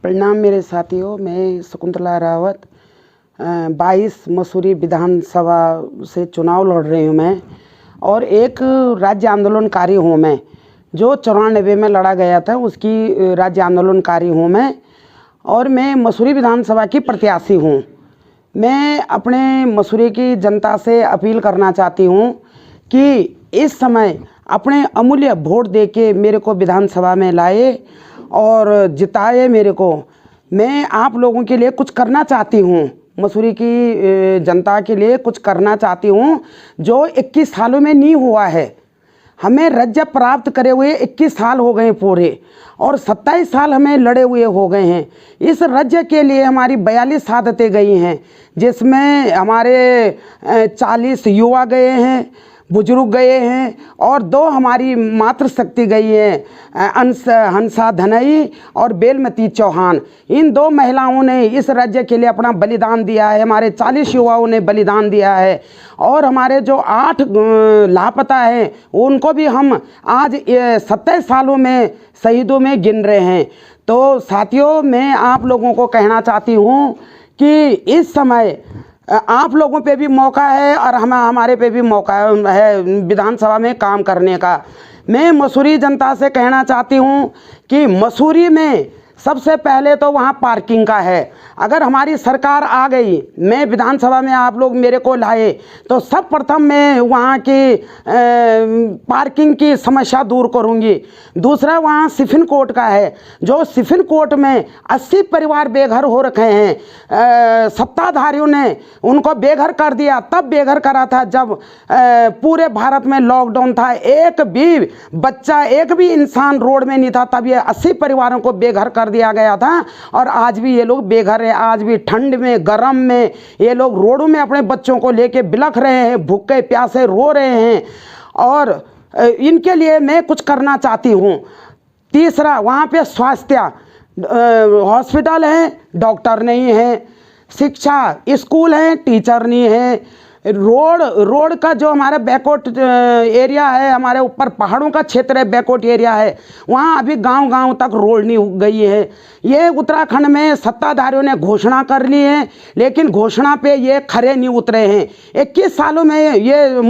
प्रणाम मेरे साथियों। मैं शकुंतला रावत 22 मसूरी विधानसभा से चुनाव लड़ रही हूँ मैं, और एक राज्य आंदोलनकारी हूँ मैं। जो 94 में लड़ा गया था उसकी राज्य आंदोलनकारी हूँ मैं, और मैं मसूरी विधानसभा की प्रत्याशी हूँ। मैं अपने मसूरी की जनता से अपील करना चाहती हूँ कि इस समय अपने अमूल्य वोट देके मेरे को विधानसभा में लाए और जिताए मेरे को। मैं आप लोगों के लिए कुछ करना चाहती हूँ, मसूरी की जनता के लिए कुछ करना चाहती हूँ जो 21 सालों में नहीं हुआ है। हमें राज्य प्राप्त करे हुए 21 साल हो गए पूरे, और 27 साल हमें लड़े हुए हो गए हैं। इस राज्य के लिए हमारी 42 शहादतें गई हैं, जिसमें हमारे 40 युवा गए हैं, बुजुर्ग गए हैं, और 2 हमारी मातृशक्ति गई हैं, हंसा धनई और बेलमती चौहान। इन 2 महिलाओं ने इस राज्य के लिए अपना बलिदान दिया है। हमारे 40 युवाओं ने बलिदान दिया है, और हमारे जो 8 लापता हैं उनको भी हम आज 27 सालों में शहीदों में गिन रहे हैं। तो साथियों, मैं आप लोगों को कहना चाहती हूँ कि इस समय आप लोगों पे भी मौका है और हमारे पे भी मौका है विधानसभा में काम करने का। मैं मसूरी जनता से कहना चाहती हूँ कि मसूरी में सबसे पहले तो वहाँ पार्किंग का है। अगर हमारी सरकार आ गई, मैं विधानसभा में आप लोग मेरे को लाए, तो सब प्रथम मैं वहाँ की पार्किंग की समस्या दूर करूँगी। दूसरा, वहाँ सिफिन कोर्ट का है, जो सिफिन कोर्ट में 80 परिवार बेघर हो रखे हैं। सत्ताधारियों ने उनको बेघर कर दिया। तब बेघर करा था जब पूरे भारत में लॉकडाउन था, एक भी बच्चा, एक भी इंसान रोड में नहीं था। तब ये 80 परिवारों को बेघर कर दिया गया था, और आज भी ये लोग बेघर हैं। आज भी ठंड में, गर्म में ये लोग रोडों में अपने बच्चों को लेके बिलख रहे हैं, भूखे प्यासे रो रहे हैं, और इनके लिए मैं कुछ करना चाहती हूँ। तीसरा, वहाँ पे स्वास्थ्य हॉस्पिटल है, डॉक्टर नहीं है। शिक्षा स्कूल है, टीचर नहीं है। रोड का जो हमारा बैकवर्ड एरिया है, हमारे ऊपर पहाड़ों का क्षेत्र है, बैकवर्ड एरिया है, वहाँ अभी गांव तक रोड नहीं गई है। ये उत्तराखंड में सत्ताधारियों ने घोषणा कर ली है, लेकिन घोषणा पे ये खरे नहीं उतरे हैं। 21 सालों में ये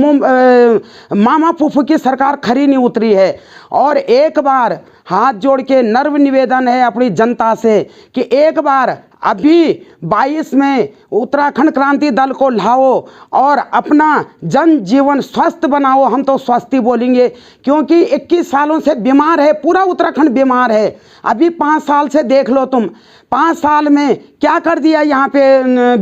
मामा फूफू की सरकार खरी नहीं उतरी है। और एक बार हाथ जोड़ के नर्व निवेदन है अपनी जनता से कि एक बार अभी 22 में उत्तराखंड क्रांति दल को लाओ और अपना जनजीवन स्वस्थ बनाओ। हम तो स्वस्थ ही बोलेंगे, क्योंकि 21 सालों से बीमार है, पूरा उत्तराखंड बीमार है। अभी 5 साल से देख लो तुम, 5 साल में क्या कर दिया यहाँ पे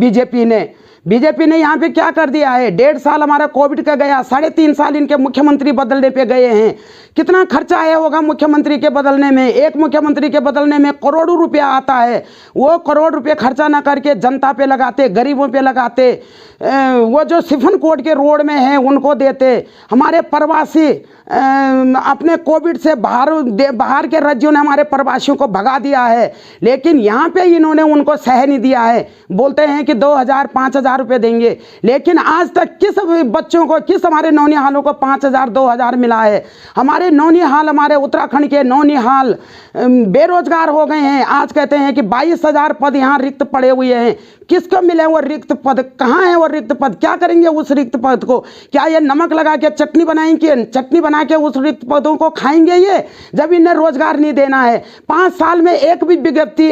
बीजेपी ने यहाँ पे क्या कर दिया है। 1.5 साल हमारा कोविड का गया, 3.5 साल इनके मुख्यमंत्री बदलने पे गए हैं। कितना खर्चा आया होगा मुख्यमंत्री के बदलने में? एक मुख्यमंत्री के बदलने में करोड़ों रुपया आता है। वो करोड़ रुपये खर्चा ना करके जनता पे लगाते, गरीबों पे लगाते। वो जो सिफन कोर्ट के रोड में है उनको देते। हमारे प्रवासी अपने कोविड से बाहर के राज्यों ने हमारे प्रवासियों को भगा दिया है, लेकिन यहाँ पे इन्होंने उनको सह नहीं दिया है। बोलते हैं कि 2,000 5,000 रुपये देंगे, लेकिन आज तक किस बच्चों को, किस हमारे नौनिहालों को 5,000 2,000 मिला है? हमारे नौनिहाल, हमारे उत्तराखंड के नौनिहाल बेरोजगार हो गए हैं। आज कहते हैं कि 22,000 पद यहाँ रिक्त पड़े हुए हैं। किसको मिले वो रिक्त पद? कहाँ है वो रिक्त पद? क्या करेंगे उस रिक्त पद को? क्या ये नमक लगा के चटनी बनाएंगे, चटनी बना के उस रिक्त पदों को खाएंगे ये, जब इन्हें रोजगार नहीं देना है? 5 साल में एक भी विज्ञप्ति,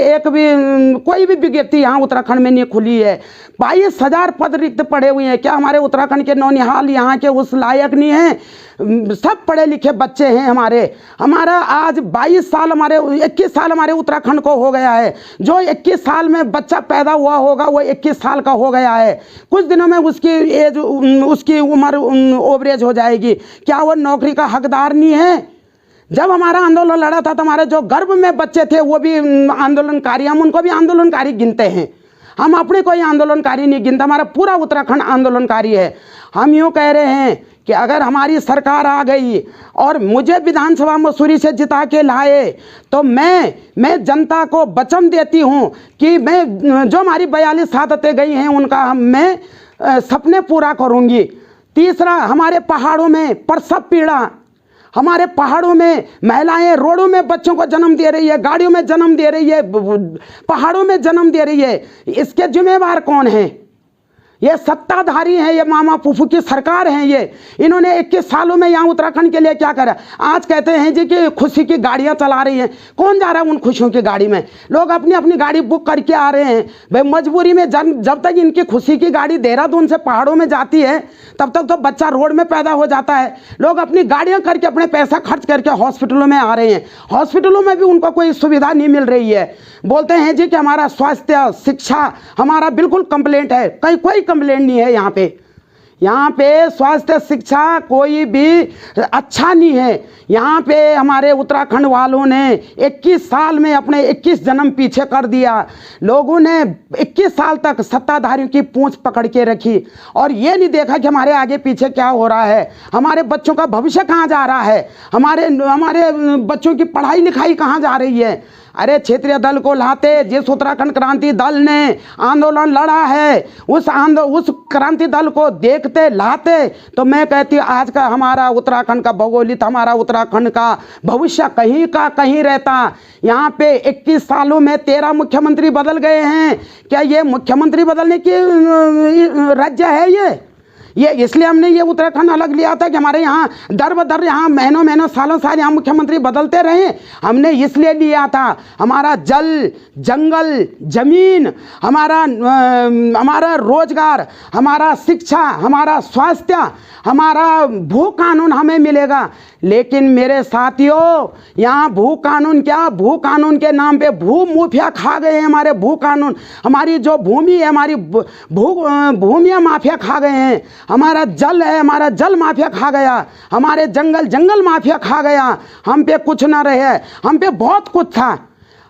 कोई भी विज्ञप्ति यहाँ उत्तराखंड में नहीं खुली है। 22,000 पद रिक्त पड़े हुए हैं। क्या हमारे उत्तराखंड के नौनिहाल यहाँ के उस लायक नहीं हैं? सब पढ़े लिखे बच्चे हैं हमारा आज 22 साल, हमारे 21 साल हमारे उत्तराखंड को हो गया है। जो 21 साल में बच्चा पैदा हुआ होगा वो 21 साल का हो गया है। कुछ दिनों में उसकी उम्र ओवरेज हो जाएगी। क्या वो नौकरी का हकदार नहीं है? जब हमारा आंदोलन लड़ा था तो हमारे जो गर्भ में बच्चे थे वो भी आंदोलनकारी, हम उनको भी आंदोलनकारी गिनते हैं। हम अपने कोई आंदोलनकारी नहीं गिनते, हमारा पूरा उत्तराखंड आंदोलनकारी है। हम यूँ कह रहे हैं कि अगर हमारी सरकार आ गई और मुझे विधानसभा मसूरी से जिता के लाए, तो मैं जनता को वचन देती हूँ कि मैं जो हमारी 42 शहादतें गई हैं उनका मैं सपने पूरा करूँगी। तीसरा, हमारे पहाड़ों में प्रसव पीड़ा, हमारे पहाड़ों में महिलाएं रोडों में बच्चों को जन्म दे रही है, गाड़ियों में जन्म दे रही है, पहाड़ों में जन्म दे रही है। इसके जिम्मेवार कौन है? ये सत्ताधारी हैं, ये मामा फूफू की सरकार है। ये इन्होंने 21 सालों में यहाँ उत्तराखंड के लिए क्या करा? आज कहते हैं जी कि खुशी की गाड़ियाँ चला रही हैं। कौन जा रहा है उन खुशियों की गाड़ी में? लोग अपनी अपनी गाड़ी बुक करके आ रहे हैं भाई मजबूरी में। जब तक इनकी खुशी की गाड़ी देहरादून से पहाड़ों में जाती है तब तक तो बच्चा रोड में पैदा हो जाता है। लोग अपनी गाड़ियाँ करके अपने पैसा खर्च करके हॉस्पिटलों में आ रहे हैं। हॉस्पिटलों में भी उनको कोई सुविधा नहीं मिल रही है। बोलते हैं जी कि हमारा स्वास्थ्य शिक्षा हमारा बिल्कुल कंप्लेंट है। कहीं कोई कंप्लेंट नहीं है। यहाँ पे स्वास्थ्य शिक्षा कोई भी अच्छा नहीं है। यहाँ पे हमारे उत्तराखंड वालों ने 21 साल में अपने 21 जन्म पीछे कर दिया। लोगों ने 21 साल तक सत्ताधारियों की पूंछ पकड़ के रखी और ये नहीं देखा कि हमारे आगे पीछे क्या हो रहा है, हमारे बच्चों का भविष्य कहाँ जा रहा है, हमारे बच्चों की पढ़ाई लिखाई कहाँ जा रही है। अरे क्षेत्रीय दल को लाते, जिस उत्तराखंड क्रांति दल ने आंदोलन लड़ा है उस क्रांति दल को देखते लाते तो मैं कहती आज का हमारा उत्तराखंड का भौगोलिक, हमारा उत्तराखंड का भविष्य कहीं का कहीं रहता। यहाँ पे 21 सालों में 13 मुख्यमंत्री बदल गए हैं। क्या ये मुख्यमंत्री बदलने की राज्य है? ये इसलिए हमने ये उत्तराखंड अलग लिया था कि हमारे यहाँ दर बदर यहाँ महीनों सालों साल यहाँ मुख्यमंत्री बदलते रहे। हमने इसलिए लिया था हमारा जल, जंगल, जमीन, हमारा रोजगार, हमारा शिक्षा, हमारा स्वास्थ्य, हमारा भू कानून हमें मिलेगा। लेकिन मेरे साथियों यहाँ भू कानून क्या, भू कानून के नाम पे भू माफिया खा गए हैं। हमारे भू कानून, हमारी जो भूमि है, हमारी भूमिया माफिया खा गए हैं। हमारा जल है, हमारा जल माफिया खा गया। हमारे जंगल माफिया खा गया। हम पे कुछ ना रहे, हम पे बहुत कुछ था।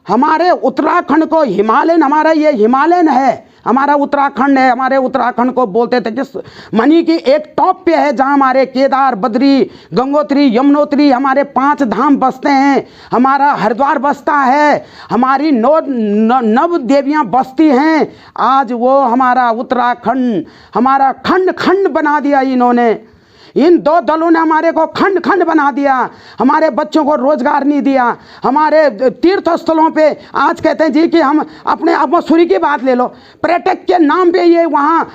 हमारे उत्तराखंड को हिमालयन, हमारा ये हिमालयन है, हमारा उत्तराखंड है। हमारे उत्तराखंड को बोलते थे कि मनी की एक टॉप पे है जहाँ हमारे केदार, बद्री, गंगोत्री, यमुनोत्री, हमारे 5 धाम बसते हैं। हमारा हरिद्वार बसता है, हमारी नव देवियाँ बसती हैं। आज वो हमारा उत्तराखंड, हमारा खंड खंड बना दिया इन्होंने। इन 2 दलों ने हमारे को खंड खंड बना दिया। हमारे बच्चों को रोजगार नहीं दिया। हमारे तीर्थ स्थलों पे आज कहते हैं जी कि हम अपने, अब मसूरी की बात ले लो, पर्यटक के नाम पे ये वहाँ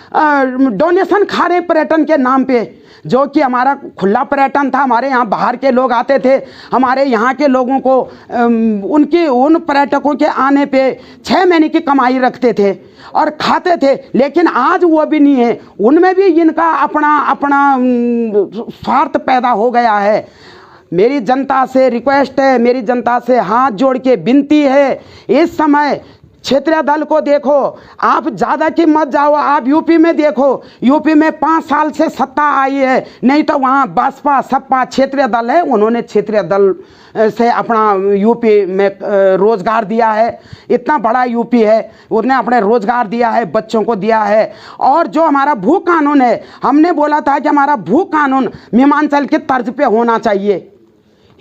डोनेशन खा रहे पर्यटन के नाम पे, जो कि हमारा खुला पर्यटन था। हमारे यहाँ बाहर के लोग आते थे, हमारे यहाँ के लोगों को उन पर्यटकों के आने पे 6 महीने की कमाई रखते थे और खाते थे। लेकिन आज वो भी नहीं है, उनमें भी इनका अपना स्वार्थ पैदा हो गया है। मेरी जनता से रिक्वेस्ट है, मेरी जनता से हाथ जोड़ के विनती है, इस समय क्षेत्रीय दल को देखो, आप ज़्यादा की मत जाओ। आप यूपी में देखो, यूपी में 5 साल से सत्ता आई है, नहीं तो वहाँ बसपा सपा क्षेत्रीय दल है। उन्होंने क्षेत्रीय दल से अपना यूपी में रोजगार दिया है। इतना बड़ा यूपी है, उसने अपने रोजगार दिया है, बच्चों को दिया है। और जो हमारा भू कानून है, हमने बोला था कि हमारा भू कानून हिमाचल के तर्ज पे होना चाहिए।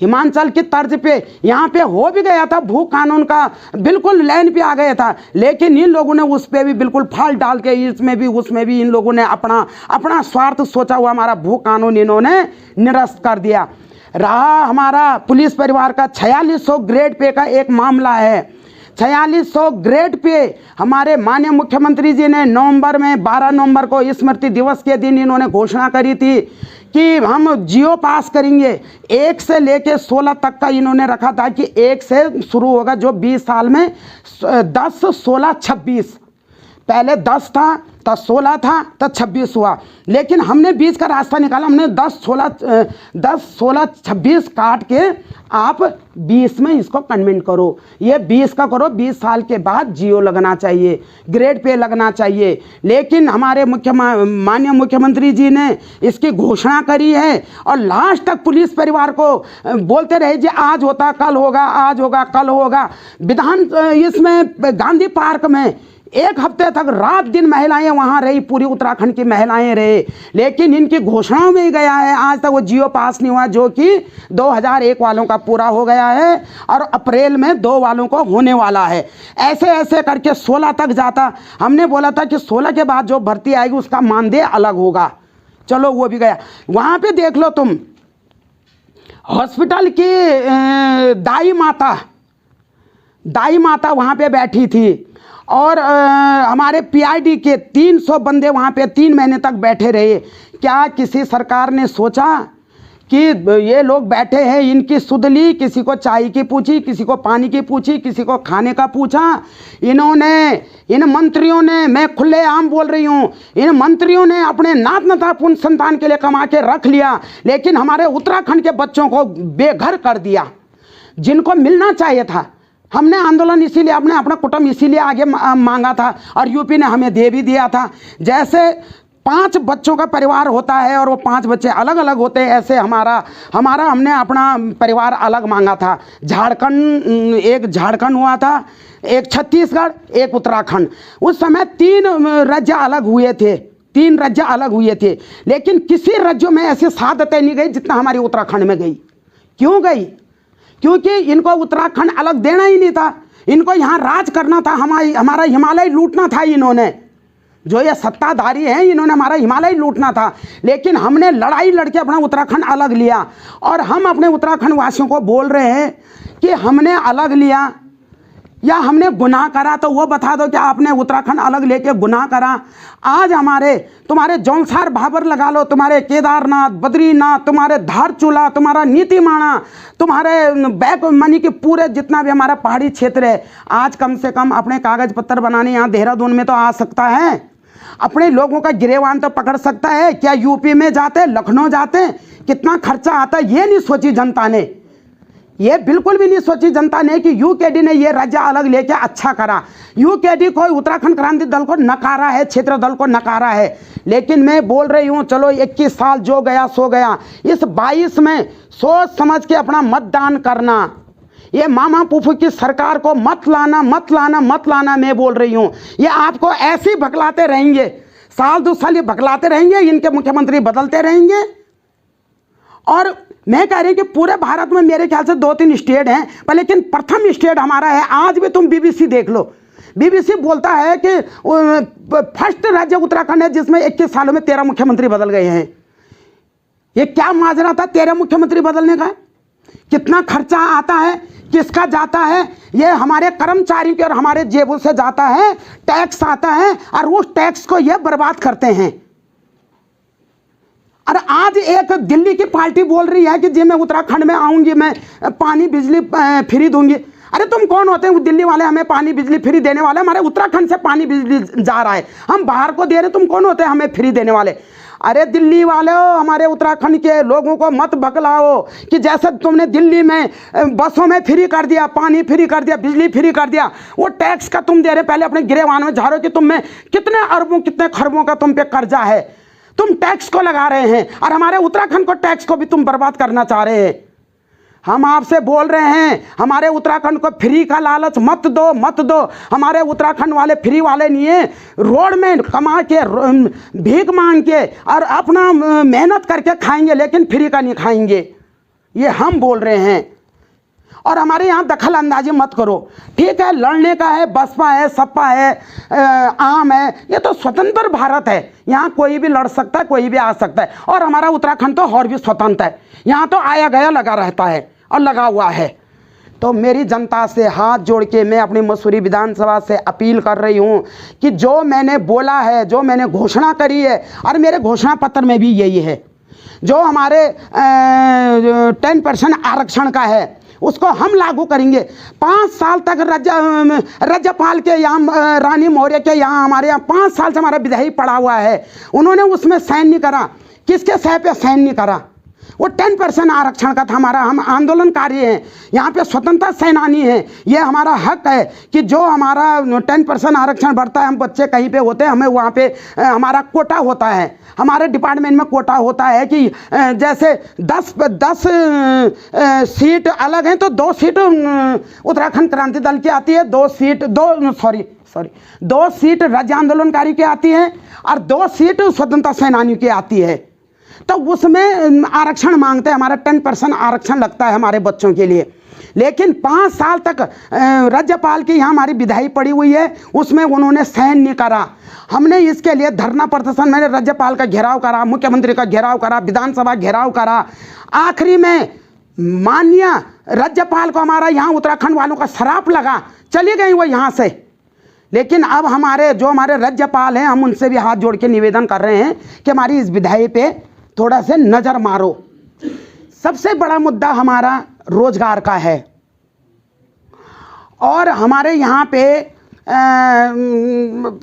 हिमाचल की तर्ज पे यहाँ पे हो भी गया था, भू कानून का बिल्कुल लाइन पे आ गया था। लेकिन इन लोगों ने उस पर भी बिल्कुल फाल डाल के इसमें भी उसमें भी इन लोगों ने अपना स्वार्थ सोचा हुआ हमारा भू कानून इन्होंने निरस्त कर दिया। रहा हमारा पुलिस परिवार का 4600 ग्रेड पे का एक मामला है। 4600 ग्रेड पे हमारे माननीय मुख्यमंत्री जी ने नवंबर में 12 नवंबर को स्मृति दिवस के दिन इन्होंने घोषणा करी थी कि हम जियो पास करेंगे। 1 से लेके 16 तक का इन्होंने रखा था कि 1 से शुरू होगा, जो 20 साल में 10, 16, 26, पहले 10 था तब 16 था तब 26 हुआ। लेकिन हमने 20 का रास्ता निकाला, हमने 10, 16, 26 काट के आप 20 में इसको कन्वेंट करो। ये 20 का करो, 20 साल के बाद जियो लगना चाहिए, ग्रेड पे लगना चाहिए। लेकिन हमारे माननीय मुख्यमंत्री जी ने इसकी घोषणा करी है और लास्ट तक पुलिस परिवार को बोलते रहे जी आज होता कल होगा, आज होगा कल होगा। इसमें गांधी पार्क में 1 हफ्ते तक रात दिन महिलाएं वहां रही, पूरी उत्तराखंड की महिलाएं रहे। लेकिन इनकी घोषणाओं में ही गया है, आज तक वो जियो पास नहीं हुआ, जो कि 2001 वालों का पूरा हो गया है और अप्रैल में 2 वालों को होने वाला है। ऐसे ऐसे करके 16 तक जाता। हमने बोला था कि 16 के बाद जो भर्ती आएगी उसका मानदेय अलग होगा। चलो वो भी गया। वहां पे देख लो तुम, हॉस्पिटल की दाई माता वहाँ पे बैठी थी और हमारे पीआईडी के 300 बंदे वहाँ पे 3 महीने तक बैठे रहे। क्या किसी सरकार ने सोचा कि ये लोग बैठे हैं, इनकी सुध ली, किसी को चाय की पूछी, किसी को पानी की पूछी, किसी को खाने का पूछा? इन मंत्रियों ने, मैं खुलेआम बोल रही हूँ, इन मंत्रियों ने अपने नात नतापूर्ण संतान के लिए कमा के रख लिया, लेकिन हमारे उत्तराखंड के बच्चों को बेघर कर दिया, जिनको मिलना चाहिए था। हमने आंदोलन इसीलिए, अपने अपना कुटुंब इसीलिए आगे मांगा था और यूपी ने हमें दे भी दिया था। जैसे 5 बच्चों का परिवार होता है और वो 5 बच्चे अलग अलग होते हैं, ऐसे हमने अपना परिवार अलग मांगा था। एक झारखंड हुआ था, एक छत्तीसगढ़, एक उत्तराखंड। उस समय 3 राज्य अलग हुए थे, 3 राज्य अलग हुए थे, लेकिन किसी राज्यों में ऐसी सादतें नहीं गई जितना हमारी उत्तराखंड में गई। क्यों गई? क्योंकि इनको उत्तराखंड अलग देना ही नहीं था, इनको यहाँ राज करना था, हमारा हिमालय लूटना था। इन्होंने, जो ये सत्ताधारी हैं, इन्होंने हमारा हिमालय लूटना था। लेकिन हमने लड़ाई लड़के अपना उत्तराखंड अलग लिया और हम अपने उत्तराखंड वासियों को बोल रहे हैं कि हमने अलग लिया या हमने गुनाह करा, तो वो बता दो कि आपने उत्तराखंड अलग लेके गुनाह करा। आज तुम्हारे जौनसार भाबर लगा लो, तुम्हारे केदारनाथ, बद्रीनाथ, तुम्हारे धारचूला, तुम्हारा नीतीमाणा, तुम्हारे बैक मनी के पूरे जितना भी हमारा पहाड़ी क्षेत्र है, आज कम से कम अपने कागज पत्तर बनाने यहाँ देहरादून में तो आ सकता है, अपने लोगों का गिरेवान तो पकड़ सकता है। क्या यूपी में जाते, लखनऊ जाते, कितना खर्चा आता, ये नहीं सोची जनता ने, ये बिल्कुल भी नहीं सोची जनता ने कि यूकेडी ने ये राज्य अलग लेके अच्छा करा। यूकेडी को, उत्तराखंड क्रांति दल को नकारा है, क्षेत्र दल को नकारा है। लेकिन मैं बोल रही हूँ, चलो 21 साल जो गया सो गया, इस 22 में सोच समझ के अपना मतदान करना। ये मामा पुफू की सरकार को मत लाना, मत लाना, मत लाना। मैं बोल रही हूँ, ये आपको ऐसे ही भकलाते रहेंगे, साल 2 साल ये भकलाते रहेंगे, इनके मुख्यमंत्री बदलते रहेंगे। और मैं कह रही कि पूरे भारत में मेरे ख्याल से 2-3 स्टेट हैं, पर लेकिन प्रथम स्टेट हमारा है। आज भी तुम बीबीसी देख लो, बीबीसी बोलता है कि फर्स्ट राज्य उत्तराखंड है जिसमें 21 सालों में 13 मुख्यमंत्री बदल गए हैं। ये क्या माजरा था 13 मुख्यमंत्री बदलने का? कितना खर्चा आता है, किसका जाता है? ये हमारे कर्मचारियों के और हमारे जेबों से जाता है, टैक्स आता है और उस टैक्स को ये बर्बाद करते हैं। और आज एक दिल्ली की पार्टी बोल रही है कि जी मैं उत्तराखंड में आऊंगी, मैं पानी बिजली फ्री दूंगी। अरे तुम कौन होते हैं दिल्ली वाले हमें पानी बिजली फ्री देने वाले? हमारे उत्तराखंड से पानी बिजली जा रहा है, हम बाहर को दे रहे, तुम कौन होते हैं हमें फ्री देने वाले? अरे दिल्ली वाले हो, हमारे उत्तराखंड के लोगों को मत बकलाओ कि जैसे तुमने दिल्ली में बसों में फ्री कर दिया, पानी फ्री कर दिया, बिजली फ्री कर दिया, वो टैक्स का तुम दे रहे। पहले अपने गिरेवान में झाड़ो कि तुम में कितने अरबों कितने खरबों का तुम पे कर्जा है, तुम टैक्स को लगा रहे हैं और हमारे उत्तराखंड को टैक्स को भी तुम बर्बाद करना चाह रहे हैं। हम आपसे बोल रहे हैं, हमारे उत्तराखंड को फ्री का लालच मत दो, मत दो। हमारे उत्तराखंड वाले फ्री वाले नहीं है, रोड में कमा के भीख मांग के और अपना मेहनत करके खाएंगे, लेकिन फ्री का नहीं खाएंगे, ये हम बोल रहे हैं। और हमारे यहाँ दखल अंदाजी मत करो। ठीक है, लड़ने का है, बसपा है, सपा है, आम है, ये तो स्वतंत्र भारत है, यहाँ कोई भी लड़ सकता है, कोई भी आ सकता है। और हमारा उत्तराखंड तो और भी स्वतंत्र है, यहाँ तो आया गया लगा रहता है और लगा हुआ है। तो मेरी जनता से हाथ जोड़ के मैं अपनी मसूरी विधानसभा से अपील कर रही हूँ कि जो मैंने बोला है, जो मैंने घोषणा करी है, और मेरे घोषणा पत्र में भी यही है, जो हमारे 10% आरक्षण का है उसको हम लागू करेंगे। 5 साल तक राज्यपाल के यहाँ, रानी मौर्य के यहाँ, हमारे यहाँ 5 साल से हमारा विधायी पड़ा हुआ है, उन्होंने उसमें साइन नहीं करा। किसके सह पे साइन नहीं करा? वो 10% आरक्षण का था हमारा। हम आंदोलनकारी हैं, यहाँ पे स्वतंत्रता सेनानी हैं, ये हमारा हक है कि जो हमारा 10% आरक्षण बढ़ता है, हम बच्चे कहीं पे होते हैं, हमें वहाँ पे हमारा कोटा होता है, हमारे डिपार्टमेंट में कोटा होता है कि जैसे 10 सीट अलग हैं तो 2 सीट उत्तराखंड क्रांति दल की आती है, 2 सीट राज्य आंदोलनकारी की आती है और 2 सीट स्वतंत्रता सेनानियों की आती है। तो उसमें आरक्षण मांगते हैं, हमारा 10% आरक्षण लगता है हमारे बच्चों के लिए। लेकिन 5 साल तक राज्यपाल की यहाँ हमारी विधायी पड़ी हुई है, उसमें उन्होंने साइन नहीं करा। हमने इसके लिए धरना प्रदर्शन, मैंने राज्यपाल का घेराव करा, मुख्यमंत्री का घेराव करा, विधानसभा घेराव करा। आखिरी में माननीय राज्यपाल को हमारा यहाँ उत्तराखंड वालों का श्राप लगा, चली गई वो यहाँ से। लेकिन अब हमारे राज्यपाल हैं, हम उनसे भी हाथ जोड़ के निवेदन कर रहे हैं कि हमारी इस विधायक पे थोड़ा से नज़र मारो। सबसे बड़ा मुद्दा हमारा रोजगार का है और हमारे यहाँ पे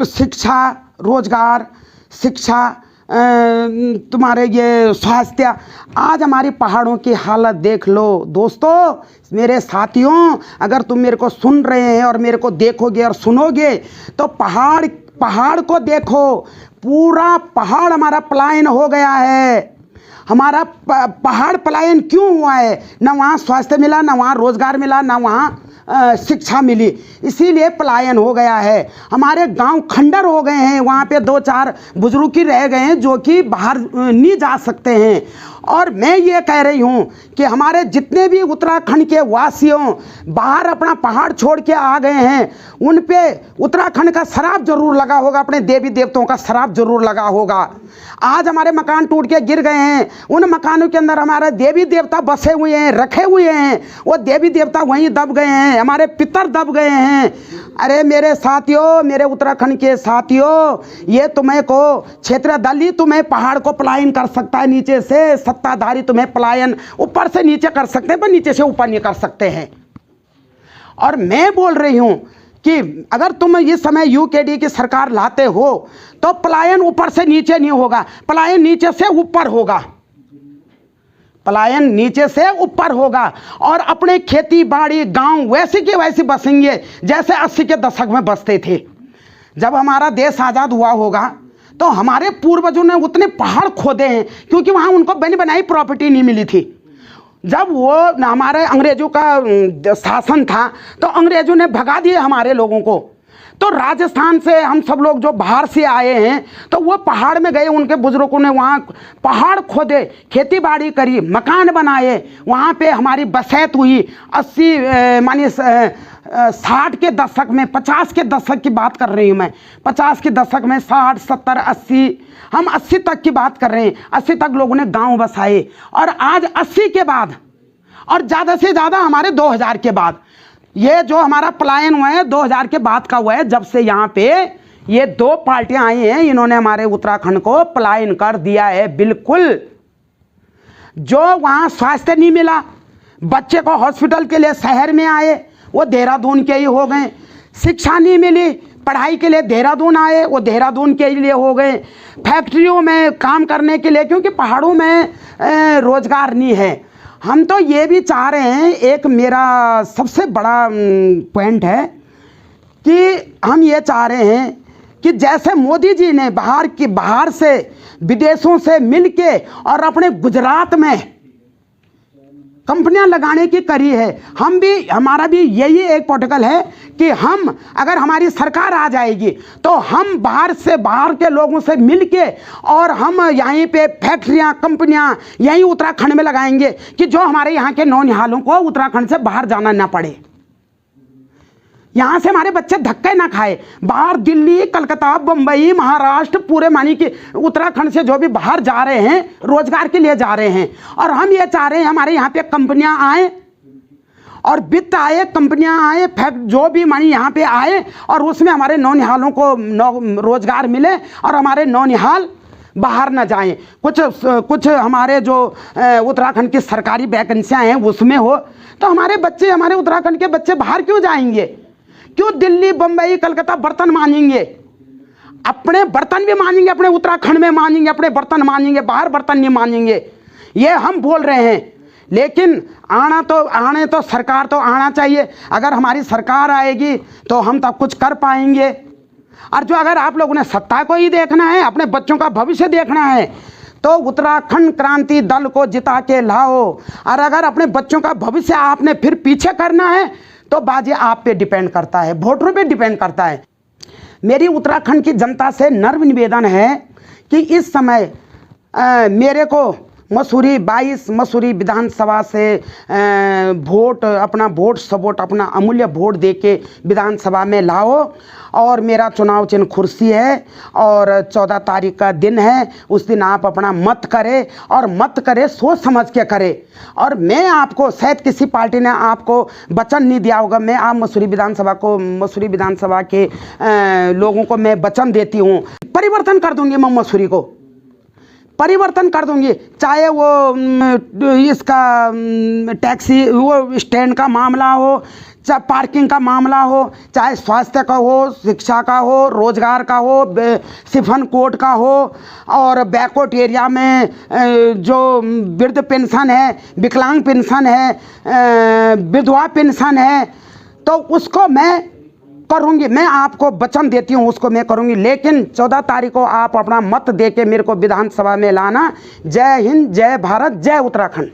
शिक्षा, रोजगार, शिक्षा, तुम्हारे ये स्वास्थ्य, आज हमारी पहाड़ों की हालत देख लो दोस्तों। मेरे साथियों, अगर तुम मेरे को सुन रहे हैं और मेरे को देखोगे और सुनोगे तो पहाड़ को देखो, पूरा पहाड़ हमारा पलायन हो गया है। हमारा पहाड़ पलायन क्यों हुआ है? ना वहाँ स्वास्थ्य मिला, ना वहाँ रोजगार मिला, ना वहाँ शिक्षा मिली, इसीलिए पलायन हो गया है। हमारे गांव खंडर हो गए हैं, वहाँ पे 2-4 बुजुर्ग ही रह गए हैं जो कि बाहर नहीं जा सकते हैं। और मैं ये कह रही हूँ कि हमारे जितने भी उत्तराखंड के वासियों बाहर अपना पहाड़ छोड़ के आ गए हैं, उन पे उत्तराखंड का श्राप जरूर लगा होगा, अपने देवी देवताओं का श्राप जरूर लगा होगा। आज हमारे मकान टूट के गिर गए हैं, उन मकानों के अंदर हमारे देवी देवता बसे हुए हैं, रखे हुए हैं, वो देवी देवता वहीं दब गए हैं, हमारे पितर दब गए हैं। अरे मेरे साथियों, मेरे उत्तराखंड के साथियों, ये तुम्हें को क्षेत्रीय दल ही तुम्हें पहाड़ को पलायन कर सकता है नीचे से, सत्ताधारी तुम्हें पलायन ऊपर से नीचे कर सकते हैं पर नीचे से ऊपर नहीं कर सकते हैं। और मैं बोल रही हूं कि अगर तुम इस समय यूकेडी की सरकार लाते हो तो पलायन ऊपर से नीचे नहीं होगा, पलायन नीचे से ऊपर होगा, पलायन नीचे से ऊपर होगा। और अपने खेती बाड़ी गांव वैसे के वैसे बसेंगे जैसे 80 के दशक में बसते थे। जब हमारा देश आज़ाद हुआ होगा तो हमारे पूर्वजों ने उतने पहाड़ खोदे हैं क्योंकि वहाँ उनको बनी बनाई प्रॉपर्टी नहीं मिली थी। जब वो हमारे अंग्रेजों का शासन था तो अंग्रेजों ने भगा दिए हमारे लोगों को। तो राजस्थान से हम सब लोग जो बाहर से आए हैं तो वो पहाड़ में गए, उनके बुजुर्गों ने वहाँ पहाड़ खोदे, खेती बाड़ी करी, मकान बनाए, वहाँ पे हमारी बसैत हुई। 80 मानिए 60 के दशक में, 50 के दशक की बात कर रही हूँ मैं, 50 के दशक में 60, 70, 80, हम 80 तक की बात कर रहे हैं। 80 तक लोगों ने गांव बसाए और आज 80 के बाद और ज़्यादा से ज़्यादा हमारे 2000 के बाद, ये जो हमारा पलायन हुआ है 2000 के बाद का हुआ है। जब से यहाँ पे ये 2 पार्टियां आई हैं, इन्होंने हमारे उत्तराखंड को पलायन कर दिया है बिल्कुल। जो वहाँ स्वास्थ्य नहीं मिला, बच्चे को हॉस्पिटल के लिए शहर में आए, वो देहरादून के ही हो गए। शिक्षा नहीं मिली, पढ़ाई के लिए देहरादून आए, वो देहरादून के लिए हो गए। फैक्ट्रियों में काम करने के लिए, क्योंकि पहाड़ों में रोजगार नहीं है। हम तो ये भी चाह रहे हैं, एक मेरा सबसे बड़ा पॉइंट है कि हम ये चाह रहे हैं कि जैसे मोदी जी ने बाहर से विदेशों से मिलके और अपने गुजरात में कंपनियां लगाने की करी है, हमारा भी यही एक प्रोटोकॉल है कि हम अगर हमारी सरकार आ जाएगी तो हम बाहर के लोगों से मिलके और हम यहीं पे फैक्ट्रियां, कंपनियां यहीं उत्तराखंड में लगाएंगे कि जो हमारे यहाँ के नौनिहालों को उत्तराखंड से बाहर जाना ना पड़े, यहाँ से हमारे बच्चे धक्के ना खाए। बाहर दिल्ली, कलकत्ता, बम्बई, महाराष्ट्र, पूरे मानी कि उत्तराखंड से जो भी बाहर जा रहे हैं रोजगार के लिए जा रहे हैं। और हम ये चाह रहे हैं हमारे यहाँ पे कंपनियां आए और वित्त आए, कंपनियां आए, जो भी मानी यहाँ पे आए और उसमें हमारे नौनिहालों को रोजगार मिले और हमारे नौनिहाल बाहर ना जाएं। कुछ हमारे जो उत्तराखंड की सरकारी वैकेंसियाँ हैं उसमें हो तो हमारे बच्चे, हमारे उत्तराखंड के बच्चे बाहर क्यों जाएंगे? क्यों दिल्ली, बम्बई, कलकत्ता बर्तन मांगेंगे? अपने बर्तन भी मांगेंगे, अपने उत्तराखंड में मांगेंगे, अपने बर्तन मांगेंगे, बाहर बर्तन नहीं मांगेंगे। ये हम बोल रहे हैं। लेकिन आने तो सरकार तो आना चाहिए। अगर हमारी सरकार आएगी तो हम तब कुछ कर पाएंगे। और जो अगर आप लोगों ने सत्ता को ही देखना है, अपने बच्चों का भविष्य देखना है, तो उत्तराखंड क्रांति दल को जिता के लाओ। और अगर अपने बच्चों का भविष्य आपने फिर पीछे करना है तो बाजी आप पे डिपेंड करता है, वोटरों पे डिपेंड करता है। मेरी उत्तराखंड की जनता से नर्म निवेदन है कि इस समय मेरे को मसूरी 22 मसूरी विधानसभा से अपना वोट अपना अमूल्य वोट दे के विधानसभा में लाओ। और मेरा चुनाव चिन्ह कुर्सी है और 14 तारीख का दिन है, उस दिन आप अपना मत करें और मत करें सोच समझ के करें। और मैं आपको, शायद किसी पार्टी ने आपको वचन नहीं दिया होगा, मैं आप मसूरी विधानसभा के लोगों को मैं वचन देती हूँ, परिवर्तन कर दूंगी। मैं मसूरी को परिवर्तन कर दूंगी, चाहे वो इसका टैक्सी वो स्टैंड का मामला हो, चाहे पार्किंग का मामला हो, चाहे स्वास्थ्य का हो, शिक्षा का हो, रोजगार का हो, सिफन कोड का हो, और बैकवर्ड एरिया में जो वृद्ध पेंशन है, विकलांग पेंशन है, विधवा पेंशन है, तो उसको मैं करूंगी। मैं आपको वचन देती हूँ, उसको मैं करूंगी। लेकिन 14 तारीख को आप अपना मत दे के मेरे को विधानसभा में लाना। जय हिंद, जय भारत, जय उत्तराखंड।